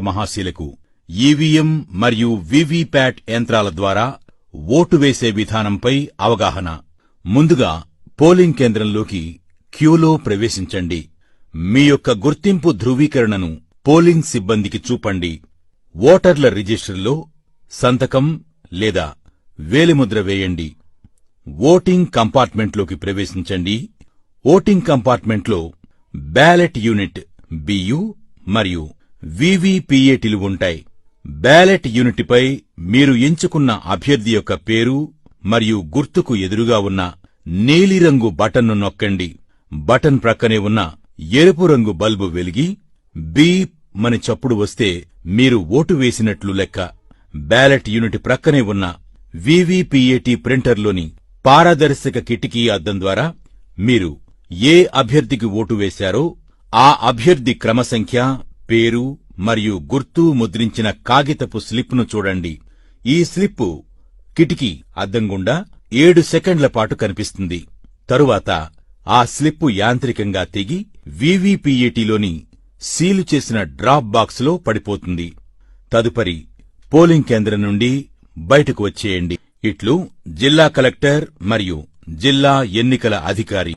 మహాశీలకు EVM మరియు VVPAT యంత్రాల ద్వారా ఓటు వేసే విధానంపై అవగాహన. ముందుగా పోలింగ్ కేంద్రంలోకి క్యూలో ప్రవేశించండి. మీ యొక్క గుర్తింపు ధృవీకరణను పోలింగ్ సిబ్బందికి చూపండి. ఓటర్ల రిజిస్టర్లో సంతకం లేదా వేలిముద్ర వేయండి. ఓటింగ్ కంపార్ట్మెంట్లోకి ప్రవేశించండి. ఓటింగ్ కంపార్ట్మెంట్లో బ్యాలెట్ యూనిట్ బియు మరియు వీవీపీఏటీలు ఉంటాయి. బ్యాలెట్ యూనిట్పై మీరు ఎంచుకున్న అభ్యర్థి యొక్క పేరు మరియు గుర్తుకు ఎదురుగా ఉన్న నీలిరంగు బటన్ను నొక్కండి. బటన్ ప్రక్కనే ఉన్న ఎరుపు రంగు బల్బు వెలిగి బీప్ మని చప్పుడు వస్తే మీరు ఓటు వేసినట్లు లెక్క. బ్యాలెట్ యూనిట్ ప్రక్కనే ఉన్న వీవీపీఏటీ ప్రింటర్లోని పారదర్శక కిటికీ అద్దం ద్వారా మీరు ఏ అభ్యర్థికి ఓటు వేశారో ఆ అభ్యర్థి క్రమసంఖ్య, పేరు మరియు గుర్తు ముద్రించిన కాగితపు స్లిప్ను చూడండి. ఈ స్లిప్పు కిటికీ అద్దం గుండా 7 సెకండ్ల పాటు కనిపిస్తుంది. తరువాత ఆ స్లిప్పు యాంత్రికంగా తెగి వీవీపీఏటీలోని సీలు చేసిన డ్రాప్ బాక్స్లో పడిపోతుంది. తదుపరి పోలింగ్ కేంద్రం నుండి బయటకు వచ్చేయండి. ఇట్లు జిల్లా కలెక్టర్ మరియు జిల్లా ఎన్నికల అధికారి.